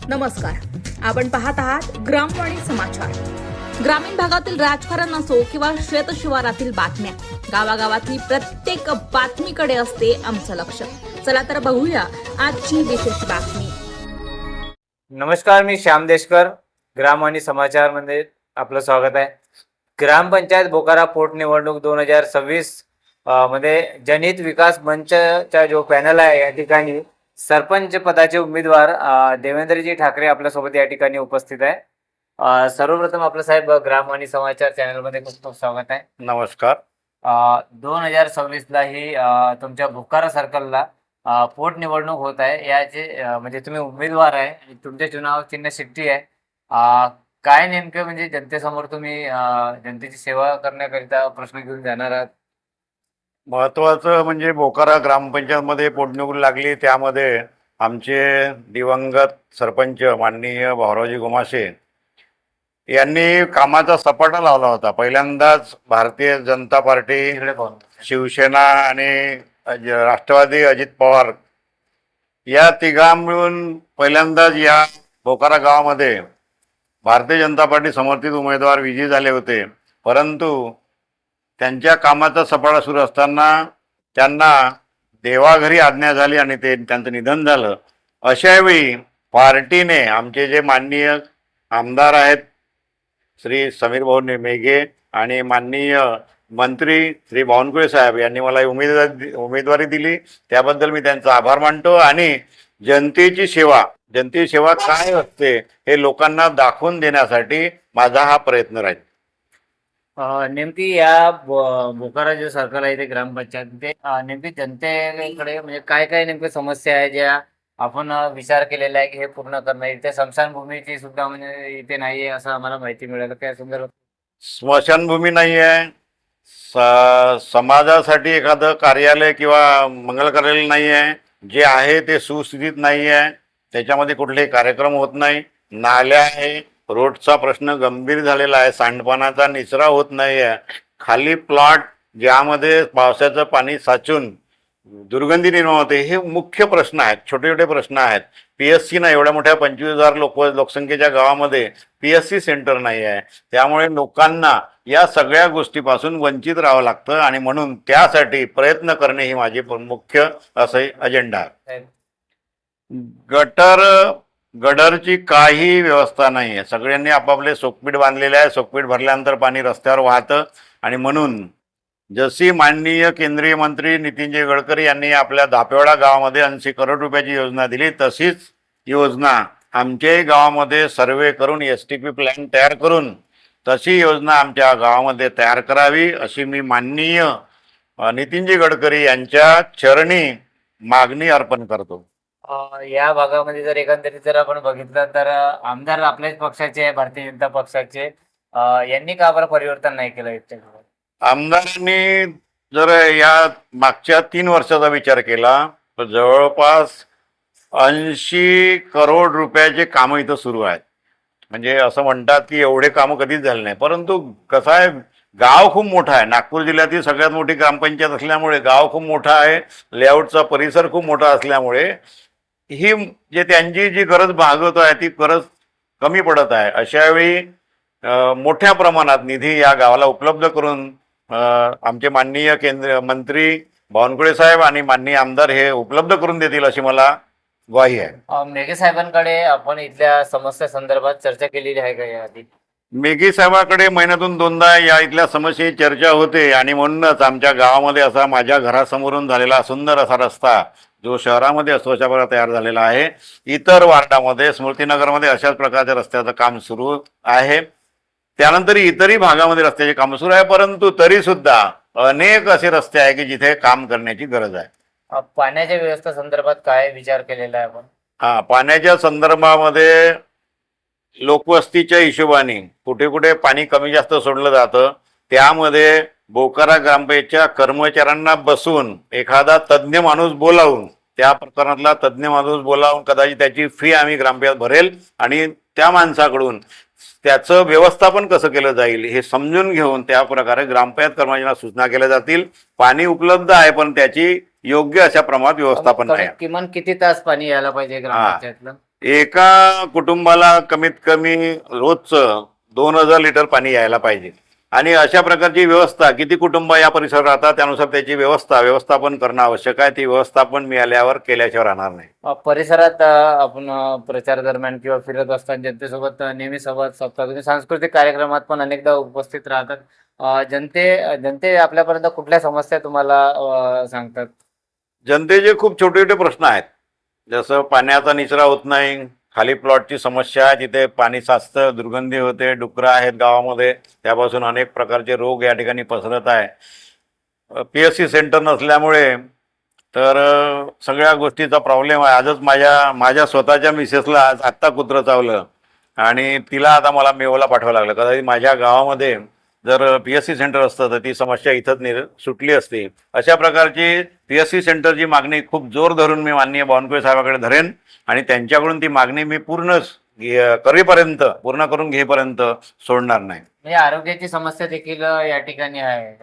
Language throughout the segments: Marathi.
नमस्कार, आपण पाहत आहात ग्रामवाणी समाचार। ग्रामीण भागातील राजकारण असो किंवा शेतशिवारातील बातम्या, गावागावातली प्रत्येक बातमीकडे असते आमचं लक्ष। चला तर बघूया आजची विशेष बातमी। नमस्कार, मी श्याम देशकर, ग्रामवाणी समाचार मध्ये आपलं स्वागत आहे। ग्रामपंचायत बोकारा पोटनिवडणूक 2026 मध्ये जनहित विकास मंचचा जो पॅनल आहे या ठिकाणी सरपंच पदाचे उमेदवार देवेंद्रजी ठाकरे आपल्यासोबत या ठिकाणी उपस्थित आहे। सर्वप्रथम आपलं साहेब ग्रामवाणी समाचार चॅनलमध्ये खूप खूप स्वागत आहे। नमस्कार। 2026 ला ही तुमच्या बोकारा सर्कलला पोटनिवडणूक होत आहे। याचे म्हणजे तुम्ही उमेदवार आहे, तुमचे चुनाव चिन्ह शिट्टी आहे। काय नेमकं म्हणजे जनतेसमोर तुम्ही जनतेची सेवा करण्याकरिता प्रश्न घेऊन जाणार आहात? महत्वाचं म्हणजे बोकारा ग्रामपंचायतमध्ये पोटनिवडणूक लागली, त्यामध्ये आमचे दिवंगत सरपंच माननीय भाऊरावजी गोमासे यांनी कामाचा सपाटा लावला होता। पहिल्यांदाच भारतीय जनता पार्टी, इकडे पाहून शिवसेना आणि राष्ट्रवादी अजित पवार या तिघा मिळून पहिल्यांदाच या बोकारा गावामध्ये भारतीय जनता पार्टी समर्थित उमेदवार विजयी झाले होते। परंतु त्यांच्या कामाचा सपाटा सुरू असताना त्यांना देवाघरी आज्ञा झाली आणि त्यांचं निधन झालं। अशावेळी पार्टीने आमचे जे माननीय आमदार आहेत श्री समीर भाऊ मेघे आणि माननीय मंत्री श्री बावनकुळे साहेब यांनी मला उमेदवारी दिली, त्याबद्दल मी त्यांचा आभार मानतो। आणि जनतेची सेवा काय असते हे लोकांना दाखवून देण्यासाठी माझा हा प्रयत्न राहील। नेमकी या बोकारा जो सर्कल आहे ते ग्रामपंचायत ते नेमकी जनतेकडे म्हणजे काय काय नेमकी समस्या आहे ज्या आपण विचार केलेला आहे की हे पूर्ण करणं? इथे स्मशानभूमीची सुद्धा म्हणजे इथे नाहीये असं आम्हाला माहिती मिळालं। काय संदर्भात? स्मशानभूमी नाही आहे, समाजासाठी एखादं कार्यालय किंवा मंगल कार्यालय नाही आहे, जे आहे ते सुस्थितीत नाही आहे, त्याच्यामध्ये कुठलेही कार्यक्रम होत नाही। नाल्या आहे, रोडचा प्रश्न गंभीर झालेला आहे, सांडपाण्याचा निचरा होत नाही आहे, खाली प्लॉट ज्यामध्ये पावसाचं पाणी साचून दुर्गंधी निर्माण होते, हे मुख्य प्रश्न आहेत। छोटे छोटे प्रश्न आहेत। PSC ना एवढ्या मोठ्या 25,000 लोकसंख्येच्या गावामध्ये PSC सेंटर नाही आहे, त्यामुळे लोकांना या सगळ्या गोष्टीपासून वंचित राहावं लागतं आणि म्हणून त्यासाठी प्रयत्न करणे ही माझी मुख्य असे अजेंडा आहे। गटरची काही व्यवस्था नाही आहे। सगळ्यांनी आपापले सोकपीठ बांधलेले आहे, सोकपीठ भरल्यानंतर पाणी रस्त्यावर वाहतं आणि म्हणून जशी माननीय केंद्रीय मंत्री नितीनजी गडकरी यांनी आपल्या दापेवाडा गावामध्ये 80 करोड रुपयाची योजना दिली, तशीच योजना आमच्याही गावामध्ये सर्वे करून STP प्लॅन तयार करून तशी योजना आमच्या गावामध्ये तयार करावी अशी मी माननीय नितीनजी गडकरी यांच्या चरणी मागणी अर्पण करतो। या भागामध्ये जर एकंदरीत जर आपण बघितलं तर आमदार आपल्याच पक्षाचे आहे, भारतीय जनता पक्षाचे, यांनी का बरं परिवर्तन नाही केलं? आमदारांनी जर या मागच्या 3 वर्षाचा विचार केला तर जवळपास 80 करोड रुपयाचे कामं इथं सुरू आहेत। म्हणजे असं म्हणतात की एवढे कामं कधीच झाले नाही, परंतु कसं आहे, गाव खूप मोठा आहे। नागपूर जिल्ह्यातील सगळ्यात मोठी ग्रामपंचायत असल्यामुळे गाव खूप मोठा आहे, लेआउटचा परिसर खूप मोठा असल्यामुळे ही जे त्यांची जी गरज भागवत आहे ती गरज कमी पडत आहे। अशावेळी मोठ्या प्रमाणात निधी या गावाला उपलब्ध करून आमचे माननीय केंद्रीय मंत्री बावनकुळे साहेब आणि माननीय आमदार हे उपलब्ध करून देतील अशी मला ग्वाही आहे। मेघे साहेबांकडे आपण इथल्या समस्या संदर्भात चर्चा केलेली आहे का याआधी? मेघे साहेबाकडे महिन्यातून 2दा या इथल्या समस्येची चर्चा होते आणि म्हणूनच आमच्या गावामध्ये असा माझ्या घरासमोरून झालेला सुंदर असा रस्ता जो शहरामध्ये असतो अशा प्रकारे तयार झालेला आहे। इतर वार्डामध्ये स्मृतीनगरमध्ये अशाच प्रकारच्या रस्त्याचं काम सुरू आहे, त्यानंतर इतरही भागामध्ये रस्त्याचे काम सुरू आहे, परंतु तरी सुद्धा अनेक असे रस्ते आहे की जिथे काम करण्याची गरज आहे। पाण्याच्या व्यवस्था संदर्भात काय विचार केलेला आहे आपण? पाण्याच्या संदर्भामध्ये लोकवस्तीच्या हिशोबाने कुठे कुठे पाणी कमी जास्त सोडलं जातं, त्यामध्ये बोकारा ग्रामपंचायतच्या कर्मचाऱ्यांना बसवून एखादा तज्ज्ञ माणूस बोलावून त्या प्रकरणातला तज्ज्ञ माणूस बोलावून कदाचित त्याची फी आम्ही ग्रामपंचायत भरेल आणि त्या माणसाकडून त्याचं व्यवस्थापन कसं केलं जाईल हे समजून घेऊन त्या प्रकारे ग्रामपंचायत कर्मचाऱ्यांना सूचना केल्या जातील। पाणी उपलब्ध आहे पण त्याची योग्य अशा प्रमाणात व्यवस्थापन नाही। किमान किती तास पाणी यायला पाहिजे ग्रामपंचायतला? एका कुटुंबाला कमीत कमी रोजचं 2000 लिटर पाणी यायला पाहिजे आणि अशा प्रकारची व्यवस्था किती कुटुंब या परिसरात राहतात त्यानुसार त्याची व्यवस्थापन करणं आवश्यक आहे. ती व्यवस्थापन मिळाल्यावर केल्याशिवाय राहणार नाही. परिसरात आपण प्रचार दरम्यान किंवा फिरत असताना जनतेसोबत नेहमी संवाद साधता. तुम्ही सांस्कृतिक कार्यक्रमात पण अनेकदा उपस्थित राहतात. जनते आपल्यापर्यंत कुठल्या समस्या तुम्हाला सांगतात? जनतेचे खूप छोटे छोटे प्रश्न आहेत. जसं पाण्याचा निचरा होत नाही, खाली प्लॉटची समस्या आहे, तिथे पाणी साचतं, दुर्गंधी होते, डुकरं आहेत गावामध्ये, त्यापासून अनेक प्रकारचे रोग या ठिकाणी पसरत आहे. PSC सेंटर नसल्यामुळे तर सगळ्या गोष्टीचा प्रॉब्लेम आहे. आजच माझ्या स्वतःच्या मिसेसला आत्ता कुत्रं चावलं आणि तिला आता मला मेवला पाठवावं लागलं. कदाचित माझ्या गावामध्ये जर PSC सेंटर असतं तर ती समस्या इथंच सुटली असती. अशा प्रकारची PSC सेंटरची मागणी खूप जोर धरून मी माननीय बावनकुळे साहेबांकडे धरेन आणि त्यांच्याकडून ती मागणी मी पूर्ण करून घेईपर्यंत सोडणार नाही. म्हणजे आरोग्याची समस्या देखील या ठिकाणी आहे.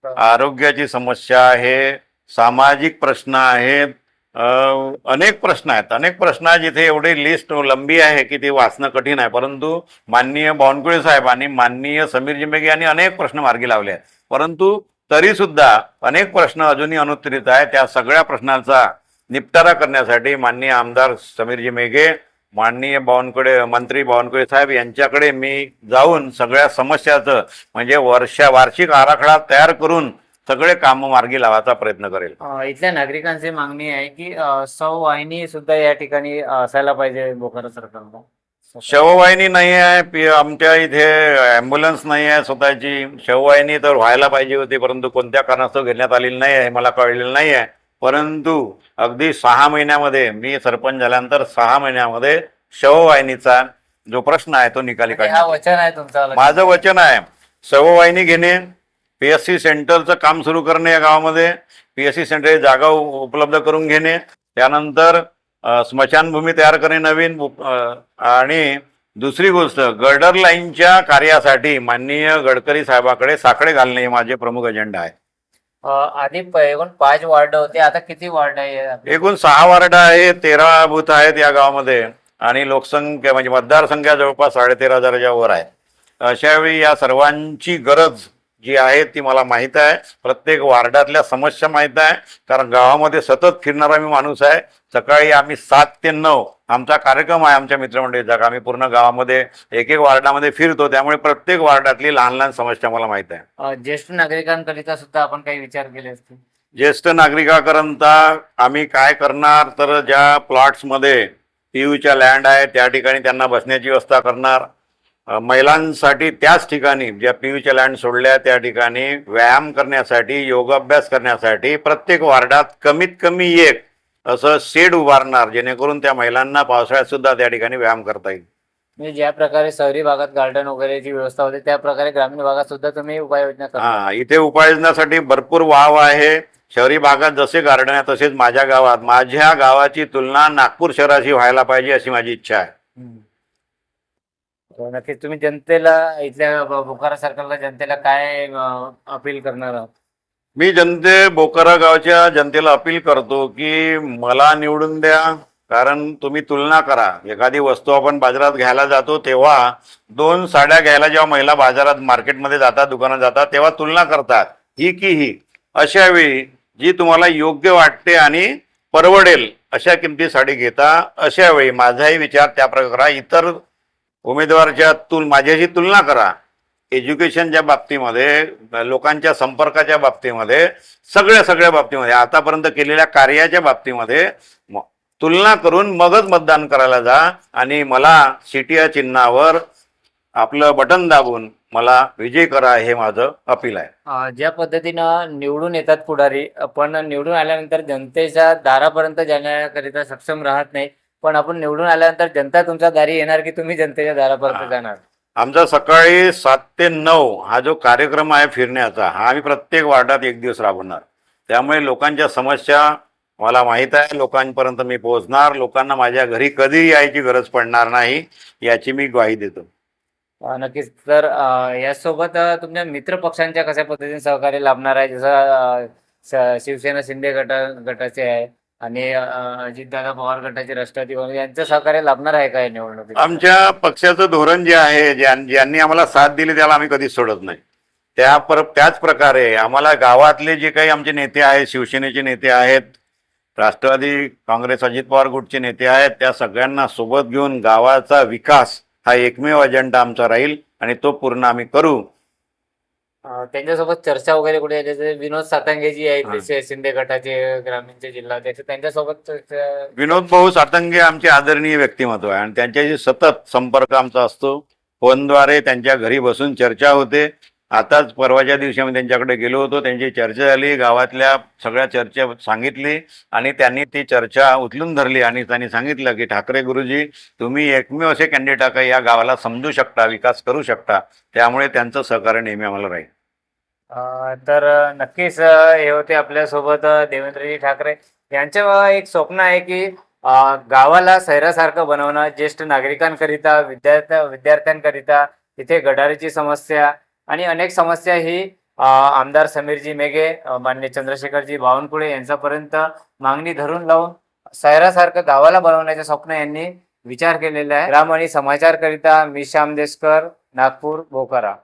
आरोग्याची समस्या आहे, सामाजिक प्रश्न आहेत, अनेक प्रश्न आहेत जिथे एवढी लिस्ट लंबी आहे की ती वाचणं कठीण आहे. परंतु माननीय बावनकुळे साहेब आणि माननीय समीरजी मेघे यांनी अनेक प्रश्न मार्गी लावले आहेत. परंतु तरी सुद्धा अनेक प्रश्न अजूनही अनुत्तरित आहेत. त्या सगळ्या प्रश्नांचा निपटारा करण्यासाठी माननीय आमदार समीरजी मेघे, माननीय मंत्री बावनकुळे साहेब यांच्याकडे मी जाऊन सगळ्या समस्याचं म्हणजे वार्षिक आराखडा तयार करून सगळे काम मार्गी लावायचा प्रयत्न करेल. इथल्या नागरिकांची मागणी आहे की शववाहिनी सुद्धा या ठिकाणी असायला पाहिजे बोकारा सरकारला. शववाहिनी नाही आहे, आमच्या इथे ॲम्ब्युलन्स नाही आहे स्वतःची. शववाहिनी तर व्हायला पाहिजे होती, परंतु कोणत्या कारणास्तव घेण्यात आलेली नाही आहे मला कळलेलं नाही आहे. परंतु अगदी 6 महिन्यामध्ये, मी सरपंच झाल्यानंतर 6 महिन्यामध्ये शववाहिनीचा जो प्रश्न आहे तो निकाली हा वचन आहे तुमचं? माझं वचन आहे शववाहिनी घेणे, PSC सेंटरचं काम सुरू करणे, या गावामध्ये PSC सेंटर जागा उपलब्ध करून घेणे, त्यानंतर स्मशानभूमी तयार करणे नवीन, आणि दुसरी गोष्ट गर्डर लाईनच्या कार्यासाठी माननीय गडकरी साहेबाकडे साकडे घालणे हे माझे प्रमुख अजेंडा आहे. आधी एकूण 5 वार्ड होते, आता किती वार्ड आहे? एकूण 6 वार्ड आहे, 13 बूथ आहेत या गावामध्ये आणि लोकसंख्या म्हणजे मतदारसंख्या जवळपास 13,500च्या वर आहे. अशावेळी या सर्वांची गरज जी आहे ती मला माहीत आहे. प्रत्येक वार्डातल्या समस्या माहीत आहे, कारण गावामध्ये सतत फिरणारा मी माणूस आहे. सकाळी आम्ही 7 ते 9 आमचा कार्यक्रम आहे आमच्या मित्रमंडळीचा. आम्ही पूर्ण गावामध्ये एक वार्डामध्ये फिरतो, त्यामुळे प्रत्येक वार्डातली लहान लहान समस्या मला माहीत आहे. ज्येष्ठ नागरिकांकरिता सुद्धा आपण काही विचार केले असतील? ज्येष्ठ नागरिकांकरता आम्ही काय करणार तर ज्या प्लॉट्समध्ये PUच्या लँड आहे त्या ठिकाणी त्यांना बसण्याची व्यवस्था करणार. महिलांसाठी त्याच ठिकाणी ज्या PUच्या लँड सोडल्या त्या ठिकाणी व्यायाम करण्यासाठी, योगाभ्यास करण्यासाठी प्रत्येक वार्डात कमीत कमी एक असं शेड उभारणार, जेणेकरून त्या महिलांना पावसाळ्यात सुद्धा त्या ठिकाणी व्यायाम करता येईल. म्हणजे ज्या प्रकारे शहरी भागात गार्डन वगैरेची व्यवस्था होते त्या प्रकारे ग्रामीण भागात सुद्धा तुम्ही उपाययोजना करता? इथे उपाययोजनासाठी भरपूर वाव आहे. शहरी भागात जसे गार्डन आहे तसेच माझ्या गावाची तुलना नागपूर शहराशी व्हायला पाहिजे अशी माझी इच्छा आहे. नक्कीच. तुम्ही जनतेला, इथल्या बोकारा सरकारला, जनतेला काय अपील करणार आहात? मी बोकारा गावच्या जनतेला अपील करतो की मला निवडून द्या. कारण तुम्ही तुलना करा, एखादी वस्तू आपण बाजारात घ्यायला जातो तेव्हा 2 साड्या घ्यायला जेव्हा महिला बाजारात मार्केटमध्ये जातात, दुकानात जातात, तेव्हा तुलना करतात ही की ही. अशा वेळी जी तुम्हाला योग्य वाटते आणि परवडेल अशा किमती साडी घेता. अशा वेळी माझाही विचार त्या प्रकारे इतर उमेदवाराच्या माझ्याशी तुलना करा. एज्युकेशनच्या बाबतीमध्ये, लोकांच्या संपर्काच्या बाबतीमध्ये, सगळ्या बाबतीमध्ये, आतापर्यंत केलेल्या कार्याच्या बाबतीमध्ये तुलना करून मगच मतदान करायला जा आणि मला शिटी या चिन्हावर आपलं बटन दाबून मला विजय करा, हे माझं अपील आहे. ज्या पद्धतीनं निवडून येतात पुढारी, पण निवडून आल्यानंतर जनतेच्या दारापर्यंत जाण्याकरिता सक्षम राहत नाही, पण आपण निवडून आल्यानंतर जनता तुमच्या दारी येणार की तुम्ही जनतेच्या दारापर्यंत जाणार? आमचा सकाळी 7 ते 9 हा जो कार्यक्रम आहे फिरण्याचा, हा आम्ही प्रत्येक वार्डात एक दिवस राबवणार. त्यामुळे लोकांच्या समस्या मला माहीत आहे, लोकांपर्यंत मी पोहोचणार. लोकांना माझ्या घरी कधी यायची गरज पडणार नाही याची मी ग्वाही देतो. नक्कीच. तर यासोबत तुमच्या मित्र पक्षांच्या कशा पद्धतीने सहकार्य लाभणार आहे? जसं शिवसेना शिंदे गटाचे आहे, आणि अजितदादा पवार गटाचे राष्ट्रवादी काँग्रेस यांचं सहकार्य लाभणार आहे का या निवडणुकीत? आमच्या पक्षाचं धोरण जे आहे, ज्यांनी आम्हाला साथ दिली त्याला आम्ही कधीच सोडत नाही. त्याच प्रकारे आम्हाला गावातले जे काही आमचे नेते आहेत, शिवसेनेचे नेते आहेत, राष्ट्रवादी काँग्रेस अजित पवार गटचे नेते आहेत, त्या सगळ्यांना सोबत घेऊन गावाचा विकास हा एकमेव अजेंडा आमचा राहील आणि तो पूर्ण आम्ही करू. त्यांच्यासोबत चर्चा वगैरे कुठे आहे? जसे विनोद सातंगे जी आहेत शिंदे गटाचे ग्रामीणचे जिल्हाध्यक्ष, त्यांच्यासोबत विनोद भाऊ सातंगे आमचे आदरणीय व्यक्तिमत्व आहे आणि त्यांच्याशी सतत संपर्क आमचा असतो. फोनद्वारे त्यांच्या घरी बसून चर्चा होते. आताच परवाच्या दिवशी आम्ही त्यांच्याकडे गेलो होतो, त्यांची चर्चा झाली, गावातल्या सगळ्या चर्चा सांगितली आणि त्यांनी ती चर्चा उचलून धरली आणि त्यांनी सांगितलं की ठाकरे गुरुजी, तुम्ही एकमेव असे कॅन्डिडेट या गावाला समजू शकता, विकास करू शकता, त्यामुळे त्यांचं सहकार्य नेहमी आम्हाला राहील. तर नक्कीच हे होते आपल्यासोबत देवेंद्रजी ठाकरे. यांचं एक स्वप्न आहे की गावाला शहरासारखं बनवणं, ज्येष्ठ नागरिकांकरिता, विद्यार्थ्यांकरिता तिथे गटारीची समस्या आणि अनेक समस्या ही आमदार समीरजी मेघे, माननीय चंद्रशेखरजी बावनकुळे यांच्यापर्यंत मागणी धरून लावून शहरासारखं गावाला बनवण्याचे स्वप्न यांनी विचार केलेला आहे. ग्राम आणि समाचारकरिता मी श्याम देशकर, नागपूर, बोकारा.